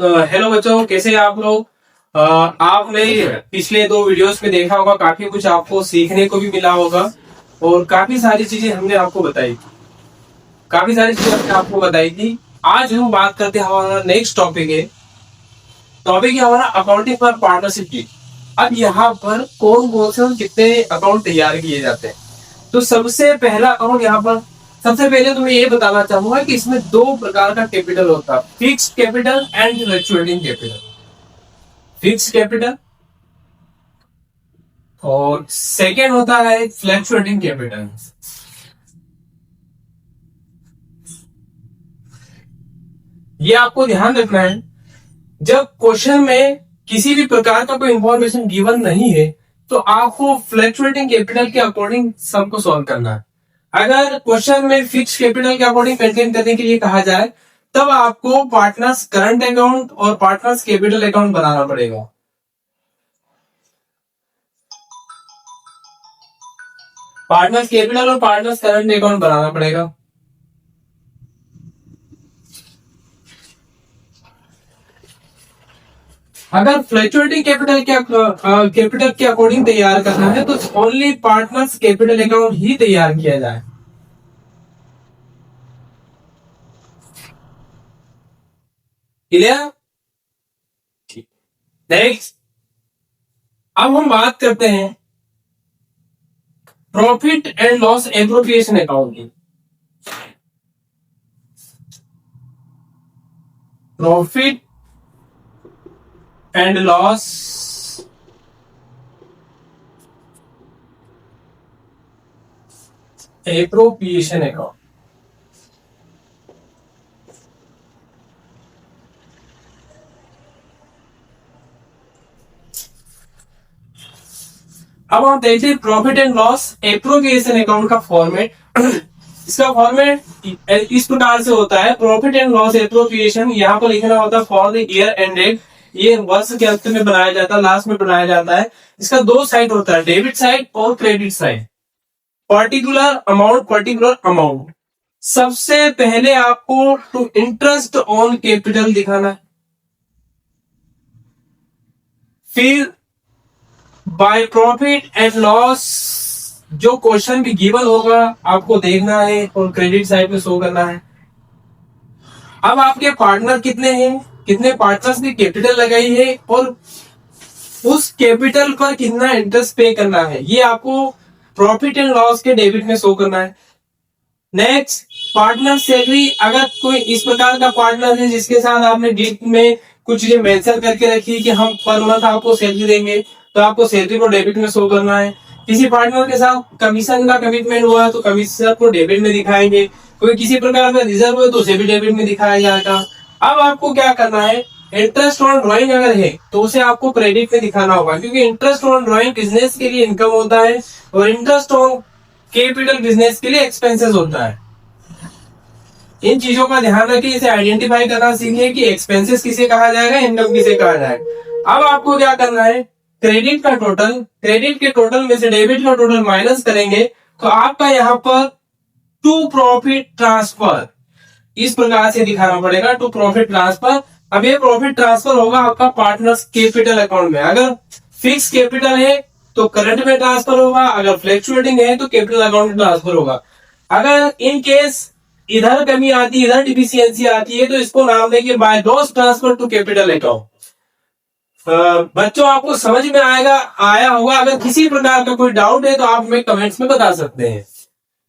Hello बच्चों, कैसे हैं आप लोग। आपने पिछले दो वीडियोस में देखा होगा, काफी कुछ आपको सीखने को भी मिला होगा और काफी सारी चीजें हमने आपको बताई थी। आज हम बात करते हैं, हमारा नेक्स्ट टॉपिक है हमारा अकाउंटिंग फॉर पार्टनरशिप की। अब यहाँ पर कौन कौन से और कितने अकाउंट तैयार किए जाते हैं। तो सबसे पहला अकाउंट यहाँ पर, सबसे पहले तो मैं ये बताना चाहूंगा कि इसमें दो प्रकार का कैपिटल होता है, fixed capital and fluctuating capital. Fixed capital और सेकेंड होता है फ्लक्चुएटिंग कैपिटल। ये आपको ध्यान रखना है, जब क्वेश्चन में किसी भी प्रकार का कोई इंफॉर्मेशन गिवन नहीं है तो आपको फ्लक्चुएटिंग कैपिटल के अकॉर्डिंग सबको सॉल्व करना है। अगर क्वेश्चन में फिक्स कैपिटल के अकॉर्डिंग मेंटेन करने के लिए कहा जाए तब आपको पार्टनर्स करंट अकाउंट और पार्टनर्स कैपिटल अकाउंट बनाना पड़ेगा। पार्टनर्स कैपिटल और पार्टनर्स करंट अकाउंट बनाना पड़ेगा। अगर फ्लक्चुएटिंग कैपिटल के अकॉर्डिंग तैयार करना है तो ओनली पार्टनर्स कैपिटल अकाउंट ही तैयार किया जाए। क्लियर? नेक्स्ट, अब हम बात करते हैं profit and loss appropriation account की। Profit and loss appropriation account. अब हम देखते हैं profit and loss appropriation account का फॉर्मेट। इसका फॉर्मेट इस प्रकार से होता है, प्रॉफिट एंड लॉस एप्रोप्रिएशन यहाँ पर लिखना होता है फॉर द ईयर एंडेड। ये वर्ष के अंत में बनाया जाता है, लास्ट में बनाया जाता है। इसका दो साइड होता है, डेबिट साइड और क्रेडिट साइड। पर्टिकुलर अमाउंट सबसे पहले आपको टू इंटरेस्ट ऑन कैपिटल दिखाना है, फिर बाय प्रॉफिट एंड लॉस जो क्वेश्चन भी गिवन होगा आपको देखना है और क्रेडिट साइड में शो करना है। अब आपके पार्टनर कितने हैं, कितने पार्टनर्स ने कैपिटल लगाई है और उस कैपिटल पर कितना इंटरेस्ट पे करना है, ये आपको प्रॉफिट एंड लॉस के डेबिट में शो करना है। Next, partner salary. अगर कोई इस प्रकार का पार्टनर है जिसके साथ आपने डीट में कुछ चीजें मेंशन करके रखी कि हम पर मंथ आपको सैलरी देंगे तो आपको सैलरी को डेबिट में शो करना है। किसी पार्टनर के साथ कमीशन का कमिटमेंट हुआ है तो कमीशन को डेबिट में दिखाएंगे। कोई किसी प्रकार का रिजर्व है तो उसे भी डेबिट में दिखाया जाएगा। अब आपको क्या करना है, इंटरेस्ट ऑन ड्रॉइंग अगर है तो उसे आपको क्रेडिट में दिखाना होगा, क्योंकि इंटरेस्ट ऑन ड्रॉइंग बिजनेस के लिए इनकम होता है और इंटरेस्ट ऑन कैपिटल बिजनेस के लिए एक्सपेंसेस होता है। इन चीजों का ध्यान रखिए, इसे आइडेंटिफाई करना सीखिए कि एक्सपेंसेस किसे कहा जाएगा, इनकम किसे कहा जाएगा। अब आपको क्या करना है, क्रेडिट के टोटल में से डेबिट का टोटल माइनस करेंगे तो आपका यहाँ पर टू प्रॉफिट ट्रांसफर इस प्रकार से दिखाना पड़ेगा, टू प्रॉफिट ट्रांसफर। अब ये प्रॉफिट ट्रांसफर होगा आपका पार्टनर्स कैपिटल अकाउंट में। अगर फिक्स कैपिटल है तो करंट में ट्रांसफर होगा, अगर फ्लक्चुएटिंग है तो कैपिटल अकाउंट में ट्रांसफर होगा। अगर इन केस इधर कमी आती है, इधर डिफिशियंसी आती है तो इसको नाम देंगे by loss transfer to capital account. बच्चों आपको समझ में आया होगा। अगर किसी प्रकार का कोई डाउट है तो आप हमें कमेंट्स में बता सकते हैं।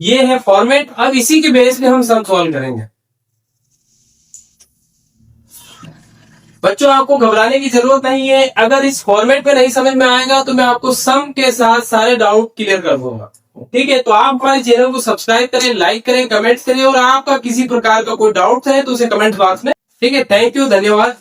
ये है फॉर्मेट, अब इसी के बेस पे हम सम सॉल्व करेंगे। बच्चों आपको घबराने की जरूरत नहीं है, अगर इस फॉर्मेट पे नहीं समझ में आएगा तो मैं आपको सम के साथ सारे डाउट क्लियर कर दूंगा। ठीक है, तो आप हमारे चैनल को सब्सक्राइब करें, लाइक करें, कमेंट करें और आपका किसी प्रकार का कोई डाउट है तो उसे कमेंट बॉक्स में। ठीक है, थैंक यू, धन्यवाद।